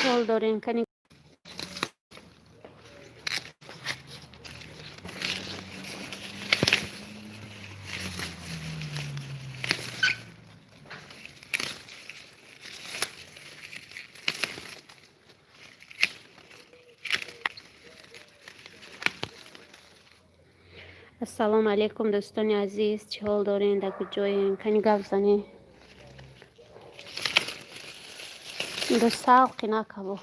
حال دارین کنی. السلام علیکم دوستان عزیز، چه حال دارین؟ در کجایین؟ کنی گپ زنی. دو ساقی نکبو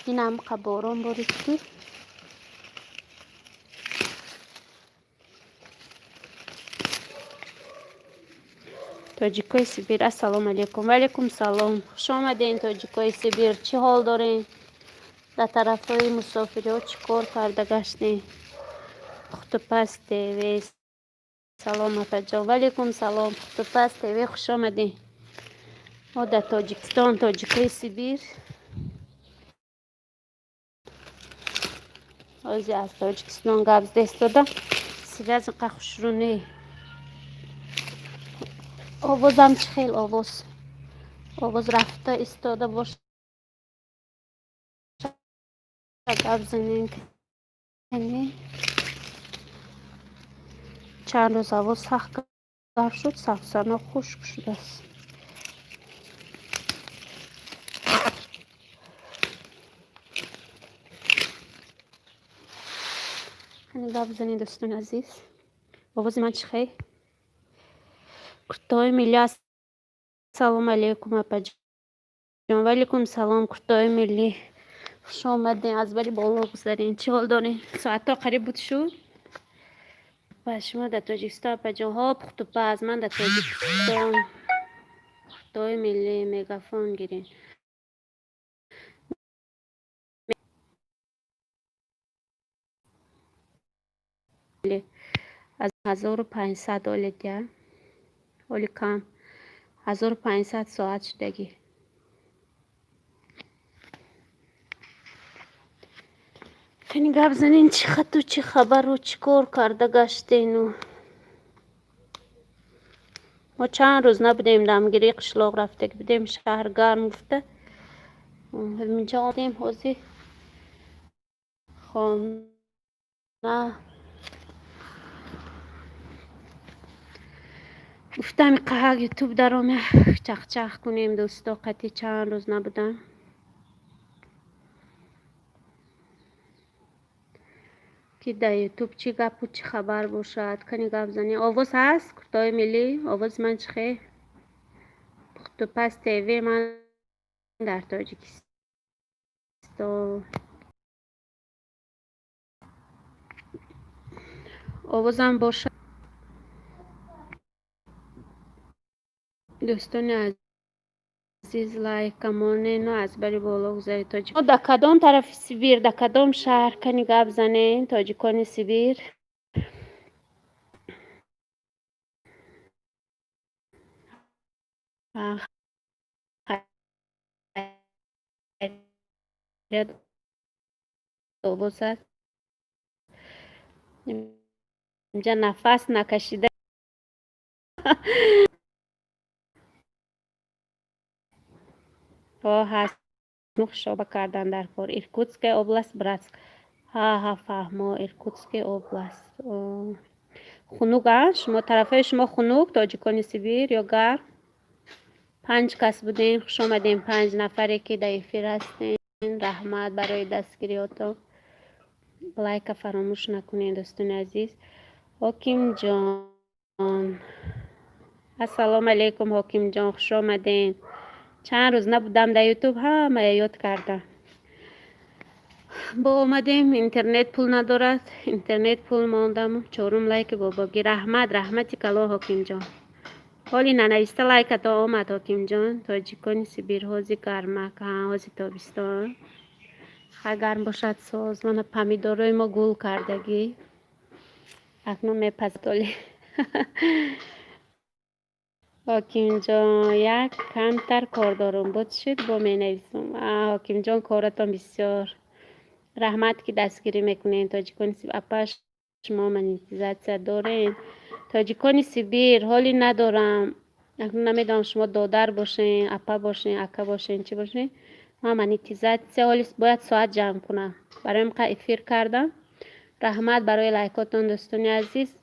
این هم قبارون بریدی. تاجیکای سیبیر، السلام علیکم. و علیکم سلام، خوش آمدین تاجیکای سیبیر. چه حال دارین؟ در طرف های مسافری ها چی کار کرده گشتین؟ پخت و پس تیوی سلامت جا. و علیکم سلام، پخت و پس تیوی خوش آمدین. ما در تاجیکستان، تاجیکای سیبیر. آزی از تاجیکستان گبز دست دادم. سیبیر از اینقدر خوش رو نی. آوازم چه خیلی آواز رفته استاده باشه. گبز نین کنی. چند روز هوا سخت گرم شد، سبزی‌ها خشک شده است. نگاه بزنید دوستان عزیز. آواز من چی خیلی؟ کورتای ملی. السلام علیکم اپا جان. و علیکم سلام کورتای ملی. خوش آمدین، از بری بالا بگذارین. چه حال دارین؟ ساعت ها قریب بود شد. و شما در تاجیکستان اپا جان ها پخت و پز. من در تاجیکستان. کورتای ملی میگافون گیرین. از 1500 حالی دیگر حالی کم 1500 ساعت شدگی. کنی گپ زنین چی خط و چی خبر و چی کار کرده گشتین. و ما چند روز نبودیم دمگیری قشلاق رفته که بدیم شهر گرم گفته. اینجا آمدیم حوزی خانه گفتم قهر یوتیوب درامه چخ کنیم دوستا. قطعی چند روز نبودم که در یوتیوب چی گپ و چی خبر باشد. کنی گپ زنی. آواز هست کورتای ملی؟ آواز من چه خیلی؟ پخت و پس تیوی من در تاجیکستان. آوازم باشه دوستان عزیز. لایک کمانین و از بری بالا گذارید. تاجیکستان در کدام طرف سیبیر، در کدام شهر کنی گپ زنین تاجیکان سیبیر؟ آواز هست اینجا نفس نکشیده. هست شعبه کردن در کار. ایرکوتسک اوبلاست براتسک. ها فهمو ایرکوتسک اوبلاست. خنوک هست شما طرفه شما خنوک تاجیکان سیبیر یا گرم. 5 کس بودین، خوش آمدین. 5 نفری که در افیر هستین. رحمت برای دستگیریاتون. لایک فراموش نکنین دوستان عزیز. حکیم جان السلام علیکم. حکیم جان خوش آمدین. چند روز نبودم در یوتیوب، همه یاد کردم. با آمدیم اینترنت پول ندارد، اینترنت پول ماندم. 4 لایک بابا گی. رحمتی کلا حکیم جان. حالی ننویسته لایک تا آمد حکیم جان. تاجیکان سیبیر حوزی گرمه که حوزی تابستان. خیلی گرم باشد ساز. من پمیدارای ما گل کردگی اکنون میپزدالی. حکیم جان یک کمتر کار دارم بود شد با می نویسم. حکیم جان کارتان بسیار. رحمت که دستگیری میکنین. تاجیکان سیبیر اپاش شما منیتیزاتیا دارین. تاجیکان سیبیر حالی ندارم. اکنون نمیدونم شما دادر باشین، اپا باشین، اکا باشین، چی باشین. مانیتیزاسیا ولی باید ساعت جمع کنم. برای اینکه افیر کردم. رحمت برای لایکاتون دوستانی عزیز.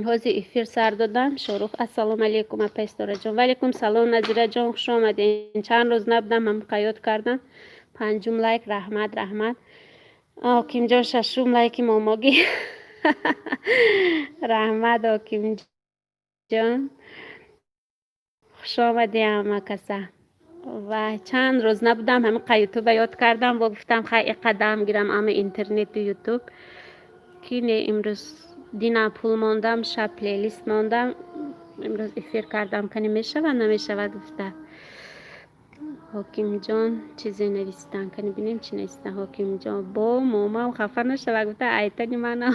حوزی افیر سر دادم. شروع السلام علیکم اپیستور جان. وعلیکم سلام نظیره جان، خوش آمدین. چند روز نبودم، هم قیاد کردم. 5 لایک رحمت. آکیم جان 6 لایک موماگی. رحمت آکیم جان خوش آمدی همه کسا. و چند روز نبودم، همه یوتیوب یاد کردم و گفتم خیلی قدم گیرم اما اینترنت و یوتیوب که نه امروز دینا پول ماندم، شب پلیلیست ماندم، امروز افیر کردم کنی میشه و نمیشه و گفته حاکم جان چیزی نویستن کنی بینیم چی نویستن. حاکم جان با ماما خفه نشه و گفته ایتنی منو.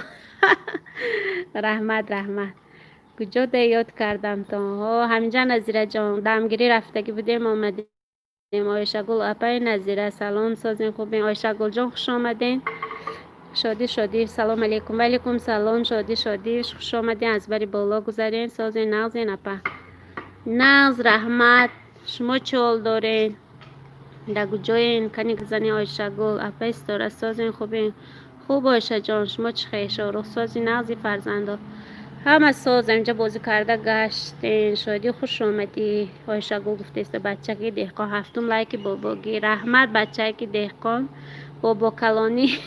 رحمت کجا یاد کردم تا همینجا نظیره جان دمگیری رفتگی بودیم آمدیم. آیشه گل اپای نظیره سلام سازین خوبین. آیشه گل جان خوش آمدین. شادی سلام علیکم. وعلیکم سلام. شادی خوش آمدین. از بری بالا گذارین سازین نازین اپا ناز رحمت شما چول دارین دگو جاین کنی گزنی. آیشه گل اپای استاره سازین خوبین. خوب آیشه جان شما چه خیلی شروع سازی نازی فرزندا همه ساز اینجا بازی کرده گشتین. شادی خوش آمدی. آیشه گل گفته است بچه که دهقان 7 لایک باباگی. رحمت بچه که دهقان بابا کلانی.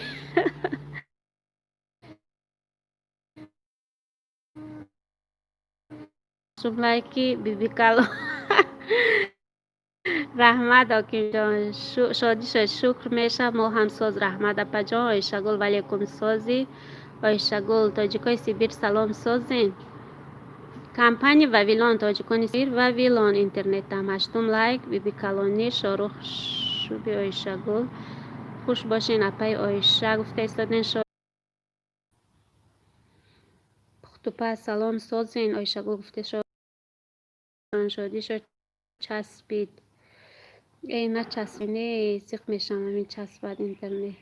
لایکی بیبی کلان. رحمت آکیم جان شادی شکر میشه ما هم ساز رحمت اپا جان. آیشه گل وعلیکم سازی. آیشه گل تاجیکای سیبیر سلام سازین. کمپانی و ویلان تاجیکانی سیر و ویلان اینترنت هم 8 لایک بیبی کلانی شاروخ شوبی. آیشه گل خوش باشین اپای آیشه گفته استادین شاد پختوپا سلام سازین. آیشه گل گفته شادی شد چسبید. ای نه چسبینه سیخ میشم همین چسبد اینترنت.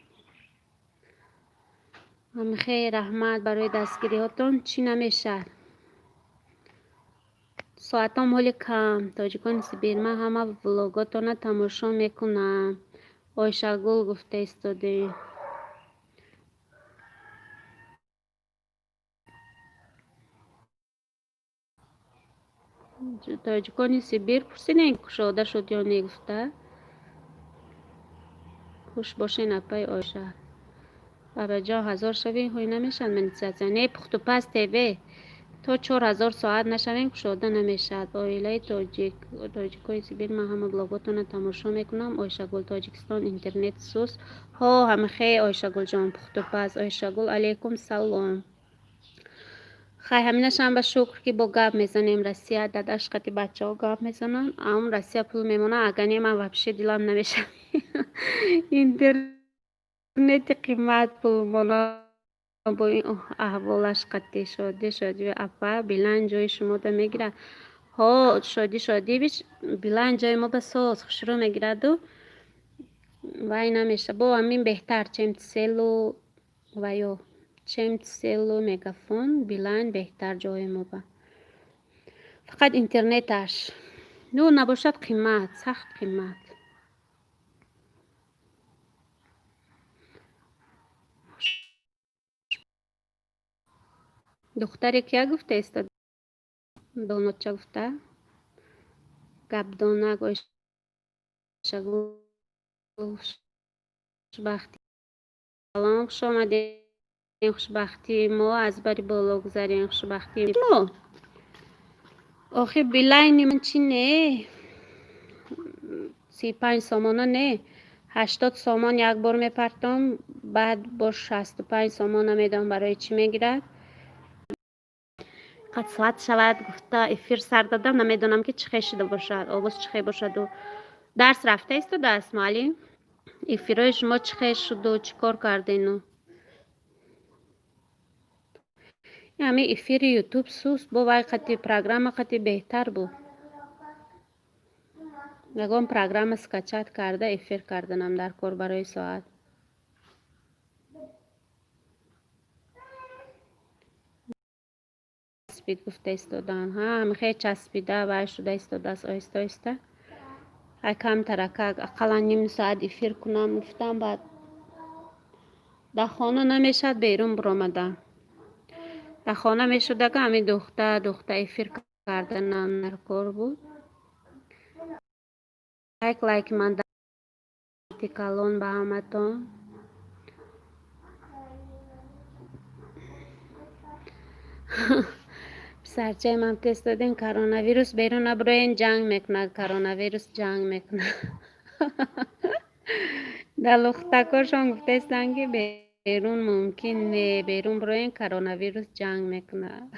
هم خیر رحمت برای دستگیری هاتون چی نمیشه. ساعتم حالی کم تاجیکان سیبیر من همه ولاگاتون تماشا میکنم. آیشه گل گفته استاده تاجیکان سیبیر پرسینه کشاده شد یا نگفته. خوش باشین اپای آیشه بابا جا 1000 شوین هوی نمیشن من نه پخت و پس تیوی تا 4000 ساعت نشوین کشاده نمیشد. آیله تاجیکای سیبیر من همه بلاگاتون تماشا میکنم. آیشه گل تاجیکستان اینترنت سوس ها همه خیلی. آیشه گل جان پخت و پس. آیشه گل علیکم سلام. خیلی همینش هم به شکر که با گپ میزنیم. رسیه دادش قطی بچه ها گپ میزنن اما رسیه پول میمونه. اگه من وپشه دیلم نمیشه. اینترنت قیمت پول مونه با این احوالش قطعی شادی و اپا بیلن جای شما دا میگیره. ها شادی بیش بیلن جای ما به ساز خوش رو میگیره دو وای نمیشه. با همین بهتر چمت سلو و یا چمت سلو میگافون بیلن بهتر جای ما با فقط اینترنتش نو نباشد قیمت سخت قیمت. دختری که گفته است دونات چه گفته گپ دونه گوش خوشبختی سلام خوش آمدین. خوشبختی ما از بری بالا گذارین. خوشبختی ما آخه بیلاین من چی نه 35 سامانه نه 80 سامان یک بار میپرتم بعد با 65 سامانه میدم. برای چی میگیرد قد ساعت شود گفته افیر سر دادم نمیدونم که چه شده باشد. آواز چه باشد و درس رفته است و درس معلم افیرای شما چه شد و چی کار کردین. همه افیر یوتیوب سوس با وای قطعی پروگرام قطعی بهتر بود. نگم پروگرام اسکچت کرده افیر کردنم در کار برای ساعت. چسبید گفته استادن ها همه خیلی چسبیده و شده استاده است آیسته کم ترکه اقلا نیم ساعت افیر کنم گفتم بعد در خانه نمیشد بیرون برآمدم. در خانه میشده که همین دختر افیر کردن در کار بود. لایک من در کلون به همتون. سرچه من تست دادین کرونا ویروس بیرون نبروین جنگ میکنه. کرونا ویروس جنگ میکنه. در لختکاشون گفتستن که بیرون ممکن نه بیرون بروین کرونا ویروس جنگ میکنه.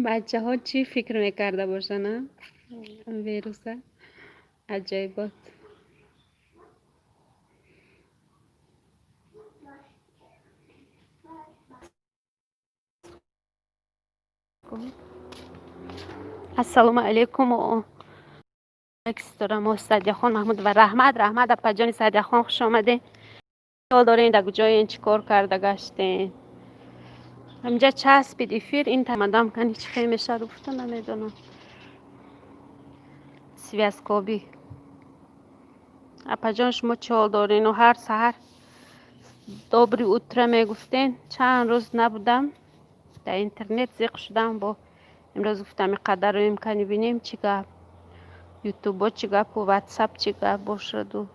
بچه ها چی فکر میکرده باشن ویروس عجیبات. السلام علیکم و سیطراموح صدیخان محمود و رحمت پجانی صدیخان خوش آمده. حال دارین در کجای این چیکار کرده گشتین؟ همجا چسبید افیر این تمدام کنی چی خیلی میشه رفته نمیدونم. سویاسکوبی اپا شما چه حال دارین و هر سحر دوبری اوتره میگفتین. چند روز نبودم در اینترنت زیق شدم با امروز گفتم قدر رو امکانی بینیم چی گپ یوتیوب چی گپ و واتساپ چی گپ باشد و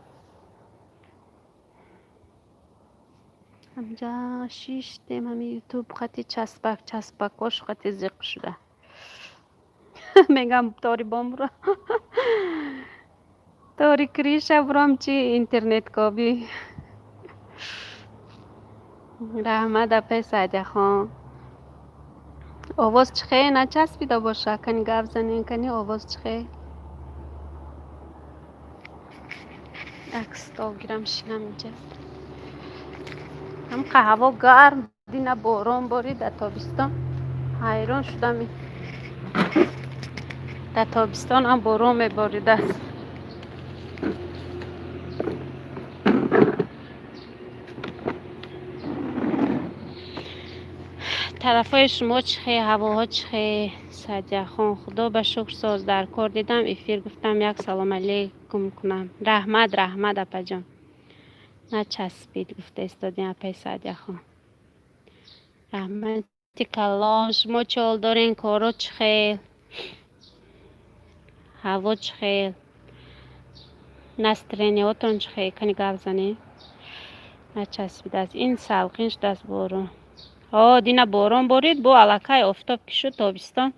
همجا شیش دیم همین یوتیوب خطی چسبکاش خطی زیق شده. میگم تاری بام رو تاری کریش برام چی اینترنت کابی. رحمت اپی سعیده خان آواز چخه نچسبیده باشه کنی گفت زنین کنی آواز چخه عکس گیرم شینم اینجا. هم هوا گرم دینا باران بارید در تابستان حیران شدم. در تابستان هم باران میبارید است. طرفای شما چخه هواها چخه سعدیه خان خدا به شکر ساز در کار دیدم افیر گفتم یک سلام علیکم کنم. رحمت اپا جان نچسبید گفته استادین اپای سعدیه خان. رحمت کلان شما چال دارین کارو چخه هوا چخه نسترینیاتون چخه کنی گفت زنی نچسبید از این سلقینش دست بارون. دینا باران بارید با علاکای افتاب که شد تابستان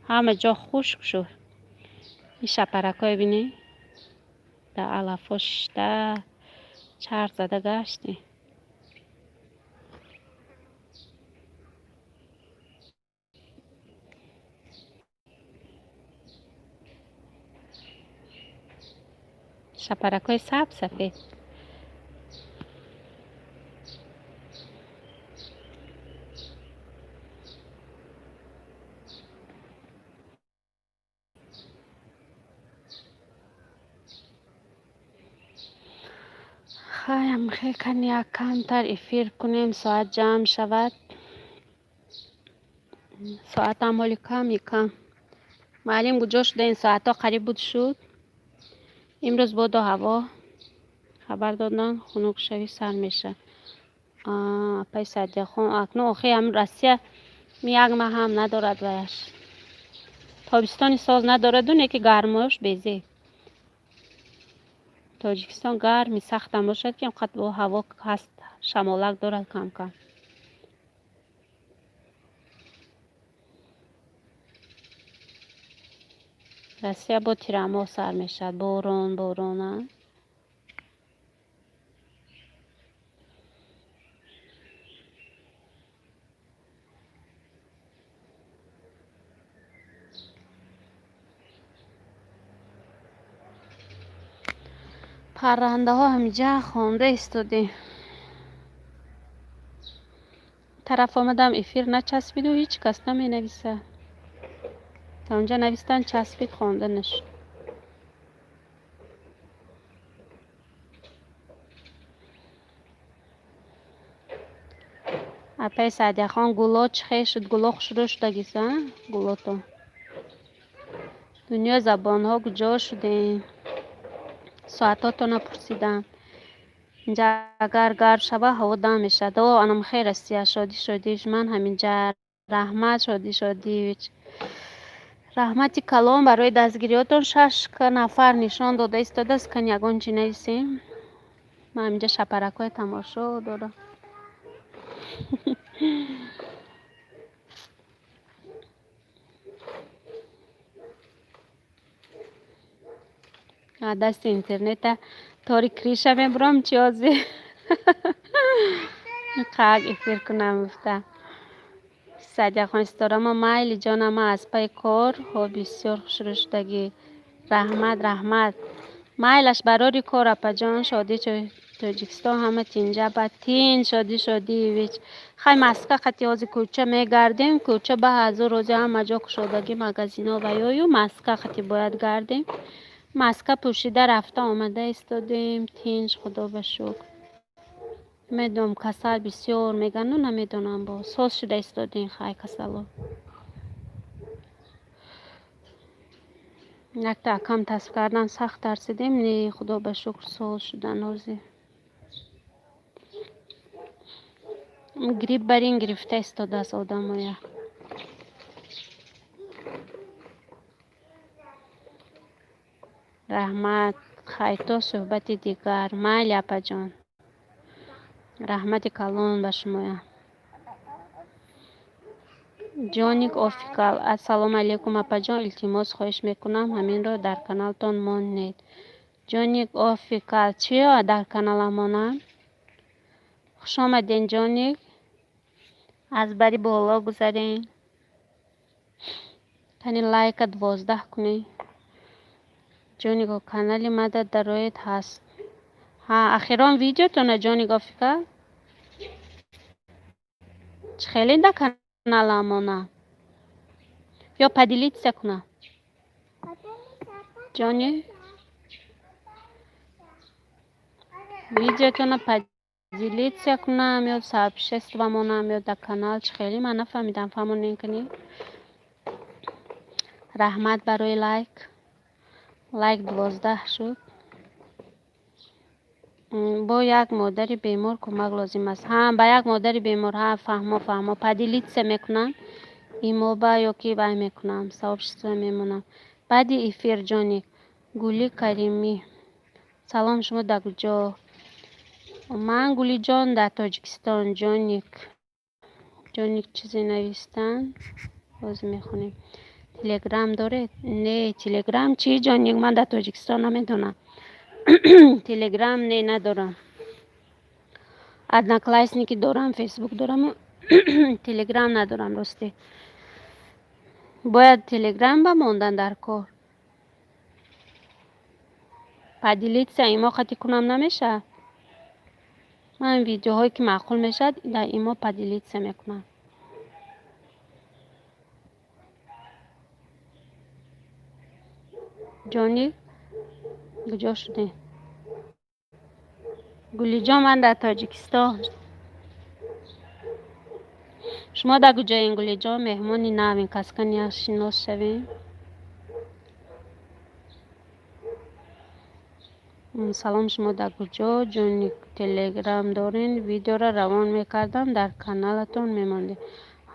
همه جا خشک شد. این شپرکای بینی در علفاش در چرخ زده گشتی. شپرکای سفید خواهیم خیلی کنی یک کمتر افیر کنیم ساعت جمع شود. ساعت هم حالی کم معلوم گجا شده این ساعت ها قریب بود شد. امروز با دو هوا خبر دادن خنک شوی سر میشه. پای صدیه خون اکنون آخی هم رسیه یک ماه هم ندارد ویش تابستانی ساز ندارد اونه که گرمایش بیزه. تاجیکستان گرمی سخت هم باشد که قد با هوا هست شمالک دارد کم. رسیه با تیرما سر میشد بارون پرنده ها همینجا خونده استوده. طرف آمدم افیر نچسبید و هیچ کس نمی نویسه. تا اونجا نویستن چسبید خونده نشد. اپای سعدیه خان گلا چخه شد گلا شروع شده گیسه گلا تو دنیا زبان ها کجا شده؟ ساعتاتو نپرسیدم. اینجا اگر گرم شبه هوا دم میشه. دو انم خیر استی شادی شدیش من همینجا رحمت شادی رحمتی کلام برای دستگیریاتون 6 نفر نشان داده ایستاده است که یگان چی نیستیم. من همینجا شپرکای تماشا دارم. دست اینترنت تاریک ریشه میبرم چیازی قاق افیر کنم افته سجا خانستارم مایل جانم از پای کار ها بسیار خوش رشدگی رحمت مایلش براری کار اپا جان شادی تاجیکستان همه تینجا با تین شادی ویچ خیلی مسکه خطی آزی کوچه میگردیم کوچه به هزار روزی همه جا کشادگی مگزینا و یایو مسکه خطی باید گردیم مسکه پوشیده رفته آمده استادیم تینج خدا به شکر میدونم کسل بسیار میگن و نمیدونم با سوز شده استادیم خیلی کسلو یک تا کم تصف کردن سخت ترسیدیم نی خدا به شکر سوز شدن روزی گریب برین گرفته استاده است آدم های رحمت خیلی صحبت دیگر مایل اپا جان رحمت کلان به شما جانیک آفیکال السلام علیکم اپا جان التماس خواهش میکنم همین را در کانالتان مانید جانیک آفیکال چیا در کانال مانم خوش آمدین جانیک از بری بالا گذارین تانی لایک 12 کنی جانیک کانال مدد درایت هست ها اخیران ویدیو تونه جانیک آفیکال خیلی در کانال مانم یا پدیلیت سکنم جانی ویدیو تونه پدیلیت سکنم یا سابشست و مانم یا در کانال خیلی من نفهمیدم فهمون نکنی رحمت برای لایک 12 شد با یک مادری بیمار کمک لازم است ها با یک مادری بیمار ها فهمو پدیلیت سه میکنم ایمو با یا کی بای میکنم سابشست میمونم بعدی ایفیر جانی گولی کریمی سلام شما در کجا من گولی جان در تاجیکستان جانیک چیزی نوشتن باز میخونیم تلگرام داره نه تلگرام چی جانیک من در تاجیکستان نمیدونم تلگرام نه ندارم ادنا کلاسنی که دارم فیسبوک دارم تلگرام ندارم راستی باید تلگرام بماندن در کار پدیلیت ایما خطی کنم نمیشه من ویدیوهایی که معقول میشد در ایما پدیلیت میکنم جانی کجا شده گلی جان من در تاجیکستان شما در کجایین گلی جان مهمانی نوین کس کنی شناس شوین سلام شما در کجا جانی تلگرام دارین ویدیو را روان میکردم در کانالتون میمانده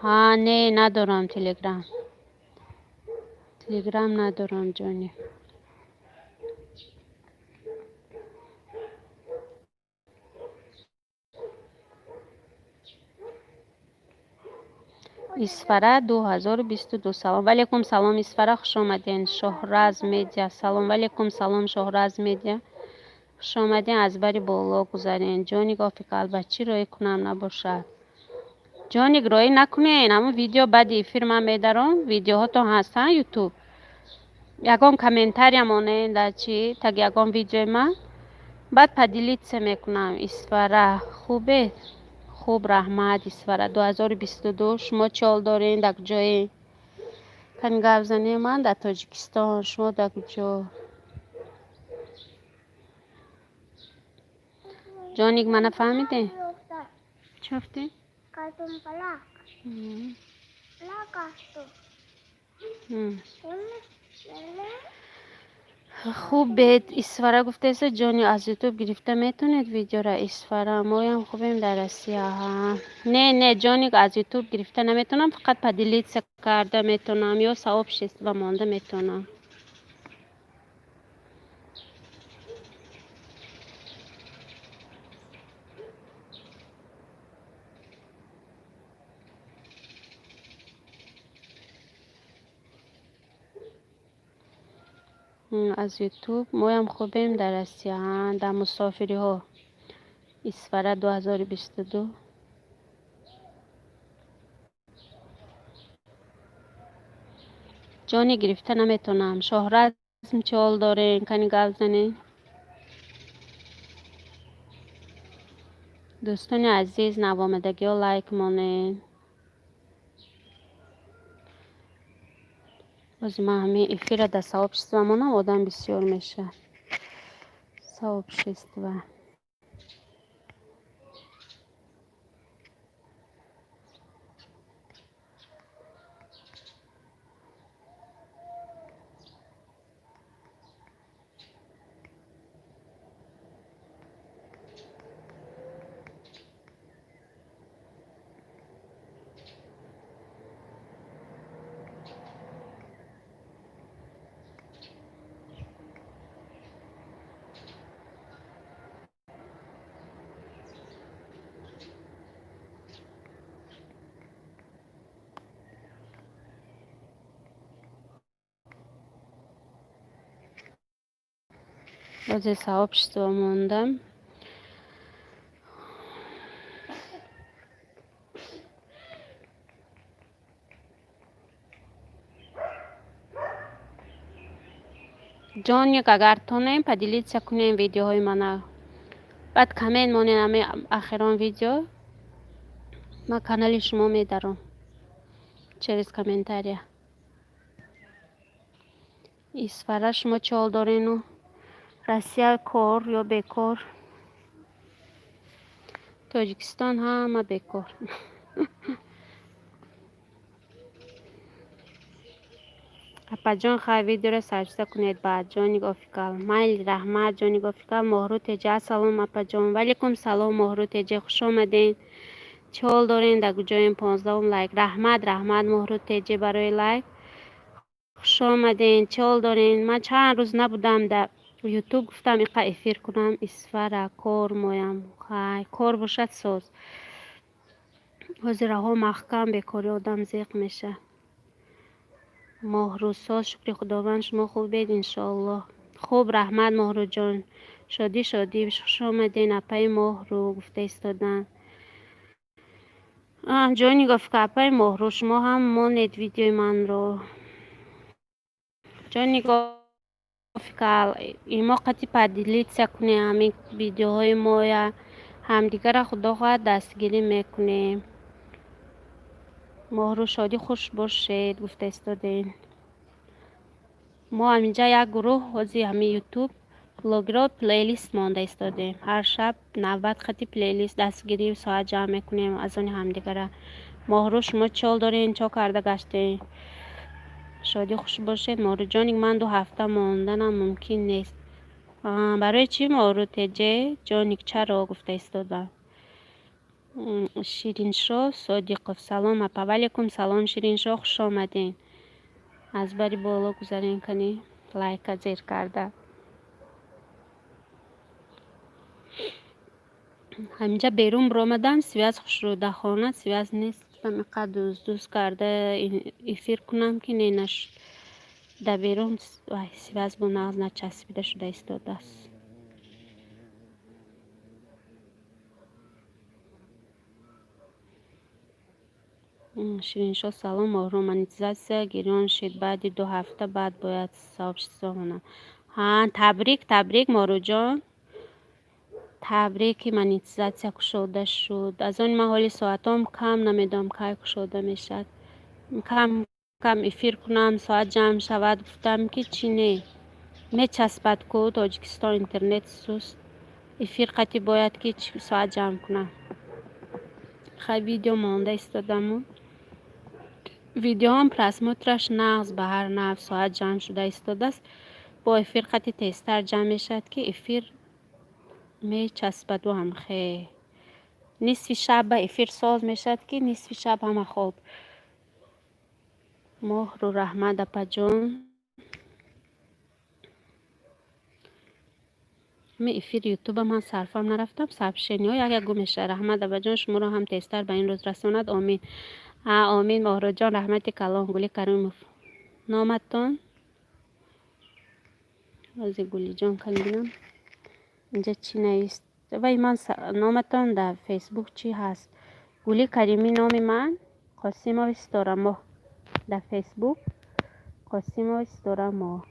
ها نه ندارم تلگرام ندارم جانی اسفره 2022 سلام علیکم سلام اسفره خوش آمدین شهراز میدیا سلام علیکم سلام شهراز میدیا خوش آمدین از بری بالا گذارین جانی گافیکال بچی روی کنم نباشد جانی گروهی نکنین اما ویدیو بعدی فیلم میدارم ویدیوها تو هستن یوتیوب یکم کامنتاری مونه در چی تگ یکم ویدیو من بعد پدیلیت سه میکنم اسفره خوبه خوب رحمت اسفره 2022 شما چال دارین در کجای کنگرزنی من در تاجیکستان شما در کجا جانیک من فهمیده چفتی؟ Cartón palac. Placa esto. خوب بهت ایسفره گفته است جانی از یوتیوب گرفته میتونید ویدیو را ایسفره ما هم خوبیم در آسیا ها. نه جانی از یوتیوب گرفته نمیتونم، فقط پدیلیت کرده میتونم یا ثواب شست و مانده میتونم. از یوتیوب ما هم خوبیم در آسیا ها. در مسافری ها ایسفره 2022 جانی گرفته نمیتونم. شهرت چال داره کنی گل زنی. دوستان عزیز نوامدگی ها لایک مانه. بازی من همه افیر در ثواب شست و مانم آدم بسیار میشه. ثواب شست و بازی ثواب شست و موندم. جان یک اگر تونیم پدیلیت سکنیم ویدیوهای منو بعد کامنت مانین همه آخران ویدیو ما کانال شما میدارم چریز کامنتاریا ایسفره شما چال دارین و روسیه کار یا بیکار تاجیکستان همه بیکار اپا جان خواه ویدیو را سرچه کنید بعد جانی گافیکال مایل رحمت جانی گافیکال مهرو تیجه اسالوم اپا جان ولیکم سلام مهرو تیجه خوش آمدین چال دارین در گجایم 15 لایک رحمت مهرو تیجه برای لایک خوش آمدین چال دارین. من چند روز نبودم در یوتیوب گفتم ایقا افیر کنم اسفره کار مایم خواهی کار باشد ساز وزیره ها محکم بیکاری آدم زیق میشه مهرو ساز شکر خداوند شما خوب بید انشاءالله خوب رحمت مهرو جان شادی خوش آمدین اپای مهرو گفته استادن جانی گفت که اپای مهرو شما هم مانید ویدیوی من رو جانی گفت که ایما قطعی پدیلیت سکنه همین ویدیوهای ما یا همدیگر خدا خواهد دستگیری میکنه مهرو شادی خوش باشید گفته استادین ما همینجا یک گروه وزی همین یوتیوب بلاگرها پلیلیست مانده استادیم هر شب 90 خطی پلیلیست دستگیری ساعت جمع میکنیم از اون همدیگر مهرو شما چال دارین چا کرده گشتین شادی خوش باشید مهرو جانی من 2 هفته ماندنم ممکن نیست برای چی مهرو تیجه جانیک چرا گفته استادم شیرینشو صادقов سلام اپا ولیکم سلام شیرینشو خوش آمدین از بری بالا گذارین کنی لایک زیر کرده همینجا بیرون برآمدم سویاز خوش رو در خانه سویاز نیست فقط دوست کرده افیر کنم که نه نشد در بیرون سویاز با ناز نچسبیده شده استاده است شیرینشو سلام مهرو منیتیزاسیا گیران شد بعد 2 هفته بعد باید صاحب شد تبریک مهرو جان تبریک منیتیزاسیا کشوده شد از اون محالی ساعتام کم نمیدم که کشوده میشد کم افیر کنم ساعت جمع شود گفتم که چی نه میچسبد کو تاجیکستان اینترنت سوست افیر قطعی باید که ساعت جمع کنم خیلی ویدیو مانده استادم ویدیو هم پراسموترش نغز به هر 9 ساعت جمع شده ایستاده است. با افیر خطی تیستر جمع می شد که افیر می چسبد و هم خیلی نصف شب به افیر ساز می شد که نصف شب هم خوب. مهر و رحمت اپا می افیر یوتیوب من صرفم نرفتم سبشنی ها یک گو میشه. رحمت اپا جان شما رو هم تیستر به این روز رسوند. آمین. آمین. مهر جان رحمت کلام گلی کریم نامتون از گلی جان کنیم. اینجا چی نویست وای من نامتون در فیسبوک چی هست؟ گلی کریمی نام من قاسموف سیتاراموخ در فیسبوک قاسموف سیتاراموخ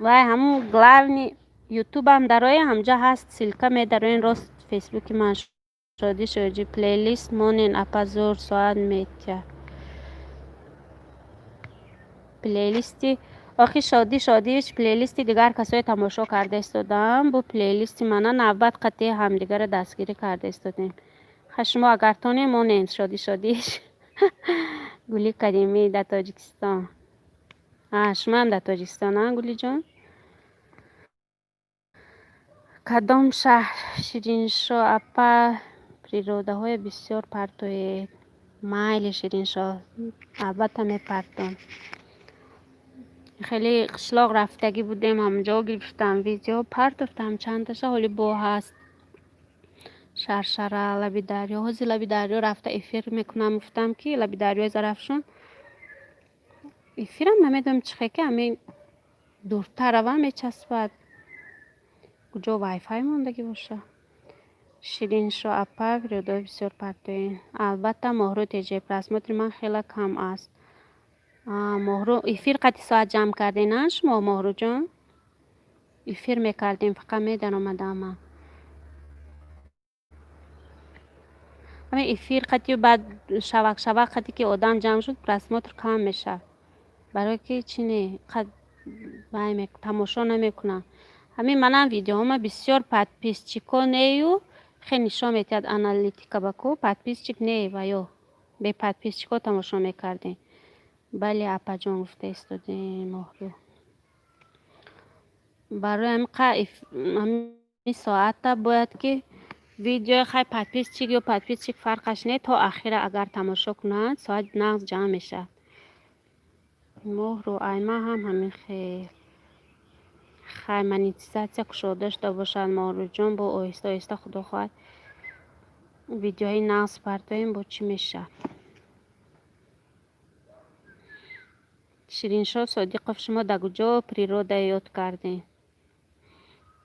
وای همون گلاونی یوتیوب هم در روی همجا هست سیلکا می در روی راست فیسبوک من شادی شوجی پلیلیست مونین اپازور سواد میتیا پلیلیستی آخی شادیش پلیلیستی دیگر کسای تماشا کرده استادم با پلیلیستی منان 90 قطعه همدیگر دستگیری کرده استادیم. شما اگر تونیم مونین شادیش گلی کریمی در تاجیکستان. شما هم در تاجیکستان ها گلی جان؟ کدام شهر؟ شیرینشو اپا پریروده های بسیار پرتوی مایل شیرینشو البته می پرتون خیلی قشلاق رفتگی بودیم همجا گرفتم ویدیو پرتفتم چند تاشا حالی با هست شرشره لبی دریا هزی لبی دریا رفته افیر میکنم گفتم که لبی دریای زرفشون افیرم نمیدونم چخه که همین دورتر روان میچسبد کجا وای فای موندگی باشه. شیرین شو اپا ویدیو بسیار پرتوین البته مهرو تیجه پراسموتر من خیلی کم است. مهرو افیر قطعی ساعت جمع کردین نه شما مهرو جان؟ افیر میکردیم فقط میدن آمده من همین افیر قطعی بعد شوک قطعی که آدم جمع شد پراسموتر کم میشه برای که چینه قد وای تماشا نمیکنم. همین منم ویدیو هم بسیار پادپیس چیکو نیو خیلی نشان میتید انالیتیکا بکو پادپیس چیک نی و یا به پادپیس چیکو تماشا میکردین. بله اپا جان گفته استودیم مهرو برای همین ساعت باید که ویدیو خیلی پادپیس چیک یا پادپیس چیک فرقش نه تا اخیره اگر تماشا کنند ساعت نغز جمع میشه. مهرو ایما هم همین خیلی مانیتیزاسیا کشو داشته باشد مهرو جان با آهسته خدا خواهد ویدیوهای نغز پرتویم با چی میشه. شیرین شو صادق شما در کجا پریروده یاد کردین؟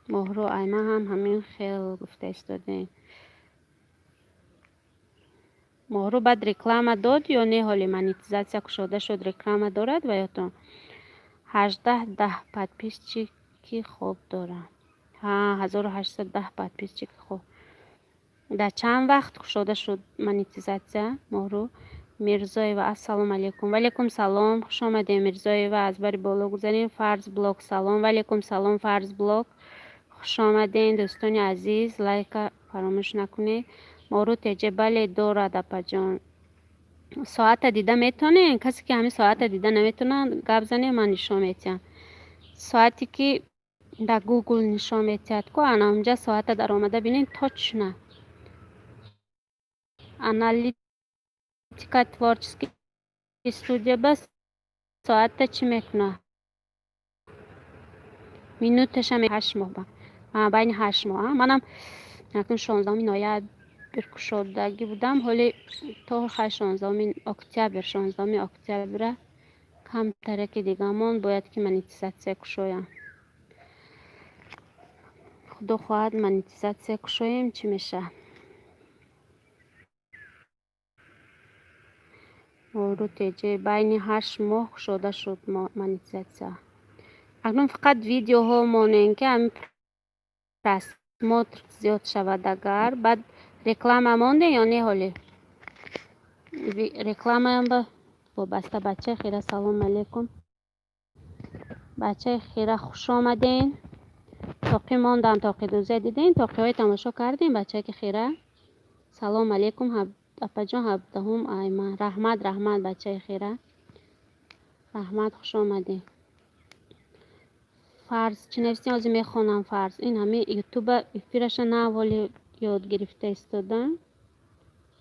مهرو ایما هم همین خیلی گفته استادین. مهرو بعد رکلام داد یا نه حالی مانیتیزاسیا کشوده شد رکلام دارد و یا تو 18 پادپیس چی که خوب دارم 1810 پادپیس چی که خوب در چند وقت شده شد مانیتیزاسیا مهرو میرزای و السلام علیکم. و علیکم سلام خوش آمده میرزای و از بری بالا گذارین فرض بلاک سلام و علیکم سلام فرض بلاک خوش آمدین دوستان عزیز لایک فراموش نکنید. مهرو تیجه بله دارد اپا جان ساعت دیده میتونه کسی که همین ساعت دیده نمیتونه گپ زنه من نشون میتیم ساعتی که در گوگل نشون میتید که انا اونجا ساعت در آمده بینین تاچ نه انالیتیکا تворческий استودیو بس ساعت چی میکنه مینوتش هم 8 ماه بین 8 ماه منم اکنون 16 نوامبر برکشادگی بودم حالی تا 16 اکتبر 16 اکتبر کم ترک دیگه‌مون باید که مانیتیزاسیا کشویم خدا خواهد مانیتیزاسیا کشویم چی میشه. مهرو تیجه بین 8 ماه شده شد مانیتیزاسیا اکنون فقط ویدیو ها مونین که هم پراسموتر زیاد شود اگر بعد رکلام مونده یا نه حالی رکلام هم وابسته بچه خیره سلام علیکم بچه خیره خوش آمدین تاقی ماندم تاقی دوزه دیدین تاقی های تماشا کردین بچه که خیره سلام علیکم اپا جان 17 ایمن. رحمت بچه خیره. رحمت خوش آمده. فرض چی نویسیم؟ از میخونم فرض. این همه یوتیوب افیرش نه ولی یاد گرفته استادم.